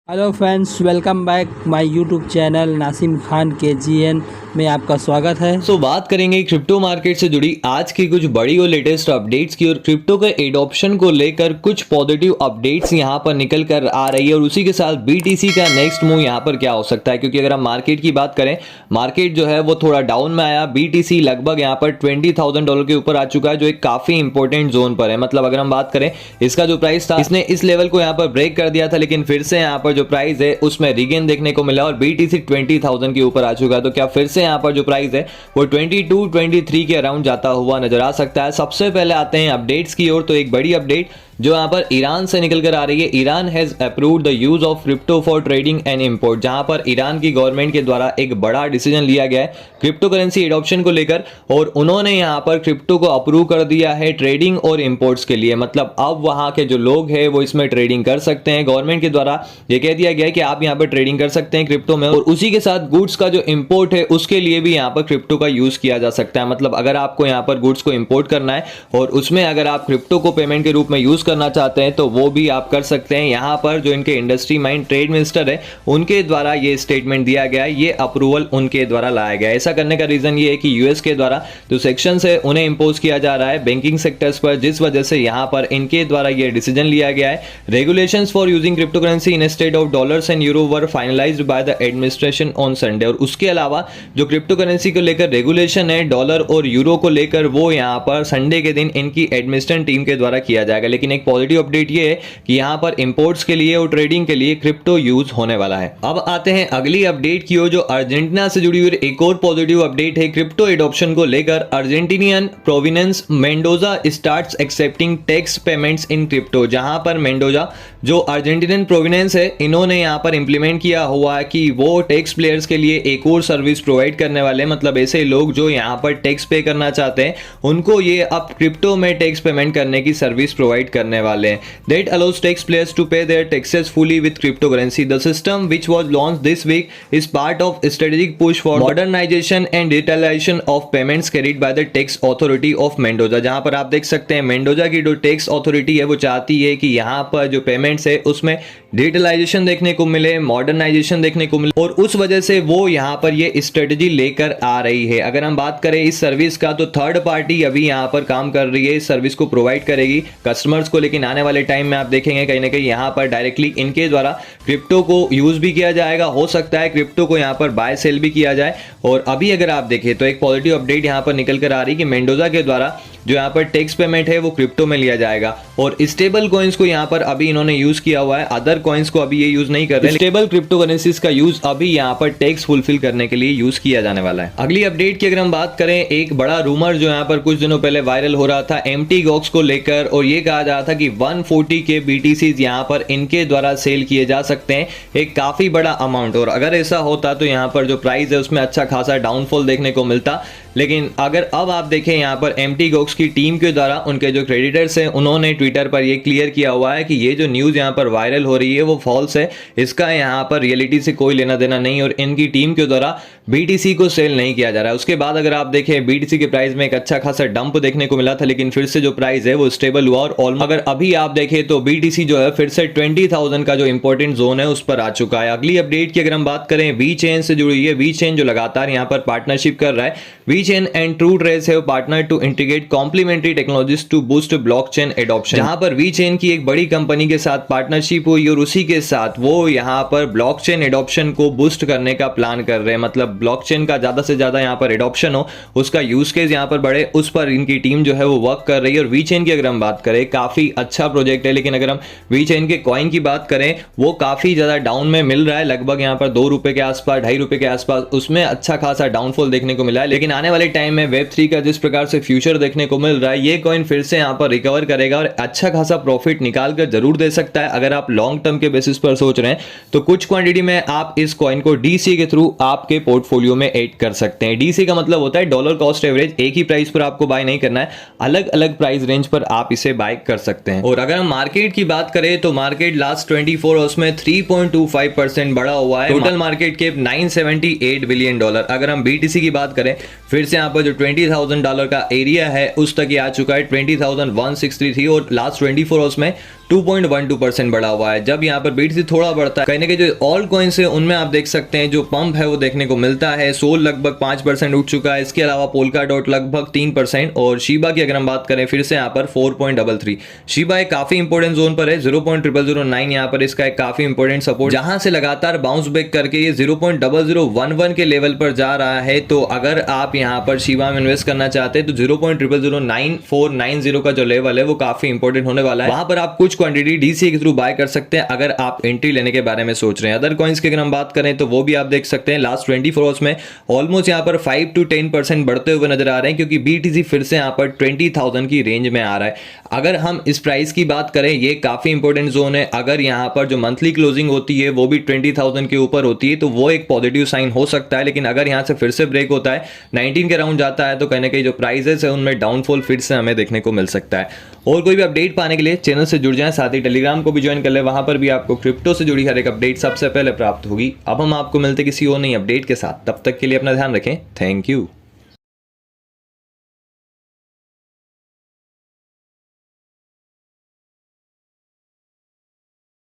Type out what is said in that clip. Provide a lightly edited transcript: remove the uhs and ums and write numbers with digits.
Hello friends, welcome back my YouTube channel Nasim Khan KGN में आपका स्वागत है। बात करेंगे क्रिप्टो मार्केट से जुड़ी आज की कुछ बड़ी और लेटेस्ट अपडेट्स की और क्रिप्टो के एडॉप्शन को लेकर कुछ पॉजिटिव अपडेट्स यहां पर निकल कर आ रही है और उसी के साथ BTC का नेक्स्ट मूव यहां पर क्या हो सकता है, क्योंकि अगर हम मार्केट की बात करें, मार्केट जो है वो थोड़ा डाउन में आया। BTC लगभग यहां पर $20,000 के ऊपर आ चुका है, जो एक काफी इंपॉर्टेंट जोन पर है। मतलब अगर हम बात करें, इसका जो प्राइस था, इसने इस लेवल को यहां पर ब्रेक कर दिया था, लेकिन फिर से यहां पर जो प्राइस है उसमें रिगेन देखने को मिला और BTC 20,000 के ऊपर आ चुका है। तो क्या फिर से यहां पर जो प्राइस है वो 22-23 के अराउंड जाता हुआ नजर आ सकता है। सबसे पहले आते हैं अपडेट्स की ओर। तो एक बड़ी अपडेट जो यहां पर ईरान से निकल कर आ रही है। Iran has approved the use of crypto for trading and import, जहां पर ईरान की गवर्नमेंट के द्वारा एक बड़ा डिसीजन लिया गया है क्रिप्टो करेंसी एडॉप्शन को लेकर, और उन्होंने यहां पर क्रिप्टो को अप्रूव कर दिया है ट्रेडिंग और इंपोर्ट्स के लिए। मतलब अब वहां के जो लोग हैं वो इसमें ट्रेडिंग कर सकते हैं। गवर्नमेंट के द्वारा ये कह दिया गया है कि आप यहां पर ट्रेडिंग कर सकते हैं क्रिप्टो में, और उसी के साथ गुड्स का जो इंपोर्ट है उसके लिए भी यहां पर क्रिप्टो का यूज किया जा सकता है। मतलब अगर आपको यहां पर गुड्स को इंपोर्ट करना है और उसमें अगर आप क्रिप्टो को पेमेंट के रूप में यूज करना चाहते हैं तो वो भी आप कर सकते हैं। यहां पर जो इनके इंडस्ट्री माइंड ट्रेड मिनिस्टर है उनके द्वारा ये स्टेटमेंट दिया गया है, ये अप्रूवल उनके द्वारा लाया गया है। ऐसा करने का रीजन ये है कि यूएस के द्वारा जो सेक्शन है उन्हें इंपोज किया जा रहा है बैंकिंग सेक्टर्स पर, जिस वजह से यहां पर इनके द्वारा ये डिसीजन लिया गया है। Regulations for using crypto currency in state of dollars and euro were finalised by the administration on Sunday. और उसके अलावा जो क्रिप्टो करेंसी को लेकर रेगुलेशन है डॉलर और यूरो को लेकर, वो यहां पर संडे के दिन इनकी एडमिनिस्ट्रेशन टीम के द्वारा किया जाएगा। लेकिन एक पॉजिटिव अपडेट ये है कि यहां पर इंपोर्ट्स के लिए और ट्रेडिंग के लिए क्रिप्टो यूज होने वाला है। अब आते हैं अगली अपडेट की ओर, जो अर्जेंटीना से जुड़ी हुई एक और पॉजिटिव अपडेट है क्रिप्टो एडॉप्शन को लेकर। Argentinian provenance Mendoza starts accepting tax payments in crypto, जहां पर मेंडोजा जो अर्जेंटीनियन प्रोविनेंस है, इन्होंने यहां पर इंप्लीमेंट किया हुआ है कि वो टैक्स प्लेयर्स के लिए एक और सर्विस प्रोवाइड करने वाले। मतलब ऐसे लोग जो यहां पर टैक्स पे करना चाहते हैं उनको ये अब क्रिप्टो में टैक्स पेमेंट करने की सर्विस प्रोवाइड करने वाले हैं। That allows tax players to pay their taxes fully with cryptocurrency. The system, which was launched this week, is part of a strategic push for modernization and digitalization of payments carried by the tax authority of Mendoza. जहां पर आप देख सकते हैं Mendoza की जो tax authority है वो चाहती है कि यहां पर जो पेमेंट्स है उसमें डिजिटलाइजेशन देखने को मिले, मॉडर्नाइजेशन देखने को मिले, और उस वजह से वो यहां पर ये स्ट्रेटजी लेकर आ रही है। अगर हम बात करें इस सर्विस का, तो थर्ड पार्टी अभी यहां पर काम कर रही है, इस सर्विस को प्रोवाइड करेगी कस्टमर्स को, लेकिन आने वाले टाइम में आप देखेंगे कहीं ना कहीं यहां पर डायरेक्टली इनके द्वारा क्रिप्टो को यूज भी किया जाएगा। हो सकता है क्रिप्टो को यहां पर बाय सेल भी किया जाए। और अभी अगर आप देखें तो एक पॉजिटिव अपडेट यहां पर निकल कर आ रही है कि मेंडोजा के द्वारा जो यहाँ पर टैक्स पेमेंट है वो क्रिप्टो में लिया जाएगा, और स्टेबल कॉइंस को यहाँ पर अभी इन्होंने यूज किया हुआ है, अदर कॉइंस को अभी ये यूज नहीं कर रहे। स्टेबल क्रिप्टो करेंसीज का यूज अभी यहाँ पर टैक्स फुलफिल करने के लिए यूज किया जाने वाला है। अगली अपडेट की अगर हम बात करें, एक बड़ा रूमर जो यहाँ पर कुछ दिनों पहले वायरल हो रहा था एम्प्टी गॉक्स को लेकर, और ये कहा जा रहा था कि 140 के BTC यहाँ पर इनके द्वारा सेल किए जा सकते हैं, एक काफी बड़ा अमाउंट। और अगर ऐसा होता तो यहाँ पर जो प्राइस है उसमें अच्छा खासा डाउनफॉल देखने को मिलता। लेकिन अगर अब आप देखें यहाँ पर एम्प्टी गॉक्स की टीम के द्वारा उनके जो क्रेडिटर्स हैं उन्होंने ट्विटर पर ये क्लियर किया हुआ है कि ये जो न्यूज़ यहाँ पर वायरल हो रही है वो फॉल्स है, इसका यहाँ पर रियलिटी से कोई लेना देना नहीं, और इनकी टीम के द्वारा BTC को सेल नहीं किया जा रहा है। उसके बाद अगर आप देखें BTC के प्राइस में एक अच्छा खासा डंप देखने को मिला था, लेकिन फिर से जो प्राइस है वो स्टेबल हुआ, और ऑलमोस्ट अगर अभी आप देखें तो BTC जो है फिर से 20,000 का जो इंपॉर्टेंट जोन है उस पर आ चुका है। अगली अपडेट की अगर हम बात करें, वी चेन से जुड़ी है। वी चेन जो लगातार यहाँ पर पार्टनरशिप कर रहा है, VeChain and TruTrace है partner to integrate complementary technologies to boost blockchain adoption, जहां पर वी चेन की एक बड़ी कंपनी के साथ पार्टनरशिप हुई और उसी के साथ वो यहां पर ब्लॉकचेन एडॉप्शन को बूस्ट करने का प्लान कर रहे हैं। मतलब ब्लॉकचेन का ज्यादा से ज्यादा यहां पर एडॉप्शन हो, उसका यूज केस यहां पर बढ़े, उस पर इनकी टीम जो है वो वर्क कर रही है। और वी चेन की अगर हम बात करें, काफी अच्छा प्रोजेक्ट है, लेकिन अगर हम वी चेन के कॉइन की बात करें वो काफी ज्यादा डाउन में मिल रहा है, लगभग यहां पर ₹2 के आसपास, ₹2.5 के आसपास, उसमें अच्छा खासा डाउनफॉल देखने को मिला है। लेकिन आने वाले टाइम में Web3 का जिस प्रकार से फ्यूचर देखने को मिल रहा है, ये कॉइन फिर से यहां पर रिकवर करेगा और अच्छा खासा प्रॉफिट निकाल कर जरूर दे सकता है। अगर आप लॉन्ग टर्म के बेसिस पर सोच रहे हैं तो कुछ क्वांटिटी में आप इस कॉइन को DC के थ्रू आपके पोर्टफोलियो में ऐड कर सकते हैं। DC का मतलब होता है डॉलर कॉस्ट एवरेज, एक ही प्राइस पर आपको बाय नहीं करना है, अलग अलग प्राइस रेंज पर आप इसे बाय कर सकते हैं। और अगर हम मार्केट की बात करें तो मार्केट लास्ट 24 आवर्स में 3.25% बढ़ा हुआ है। Total market cap $978 billion. अगर हम BTC की बात करें, फिर से यहाँ पर जो $20,000 का एरिया है उस तक ये आ चुका है, 20,163, और लास्ट 24 आवर्स में 2.12% बढ़ा हुआ है। जब यहाँ पर BTC थोड़ा बढ़ता है, कहीं ना कहीं जो ऑल कॉइन्स है उनमें आप देख सकते हैं जो पंप है वो देखने को मिलता है। सोल लगभग 5% उठ चुका है, इसके अलावा पोल्का डॉट लगभग 3% और शीबा की अगर हम बात करें फिर से यहाँ पर 4.33। शीबा एक काफी इंपॉर्टेंट जोन पर है, 0.0009 यहाँ पर इसका एक काफी इंपॉर्टेंट सपोर्ट, जहां से लगातार बाउंस बैक करके ये 0.0011 के लेवल पर जा रहा है। तो अगर आप यहाँ पर शीबा में इन्वेस्ट करना चाहते हैं तो 0.009490 का जो लेवल है वो काफी इंपॉर्टेंट होने वाला है। वहां पर आप कुछ क्वांटिटी DCA के थ्रू बाय कर सकते हैं अगर आप एंट्री लेने के बारे में सोच रहे हैं। अदर कॉइन्स की अगर हम बात करें तो वो भी आप देख सकते हैं लास्ट 24 आवर्स में ऑलमोस्ट यहाँ पर 5 to 10% बढ़ते हुए नजर आ रहे हैं, क्योंकि BTC फिर से यहाँ पर 20,000 की रेंज में आ रहा है। अगर हम इस प्राइस की बात करें, ये काफी इंपॉर्टेंट जोन है। अगर यहाँ पर जो मंथली क्लोजिंग होती है वो भी 20,000 के ऊपर होती है तो वो एक पॉजिटिव साइन हो सकता है। लेकिन अगर यहाँ से फिर से ब्रेक होता है, 19 के राउंड जाता है, तो कहीं ना कहीं जो प्राइसेस है उनमें डाउनफॉल फिर से हमें देखने को मिल सकता है। और कोई भी अपडेट पाने के लिए चैनल से जुड़ जाएं, साथ ही टेलीग्राम को भी ज्वाइन कर ले, वहां पर भी आपको क्रिप्टो से जुड़ी हर एक अपडेट सबसे पहले प्राप्त होगी। अब हम आपको मिलते किसी और नई अपडेट के साथ, तब तक के लिए अपना ध्यान रखें। Thank you.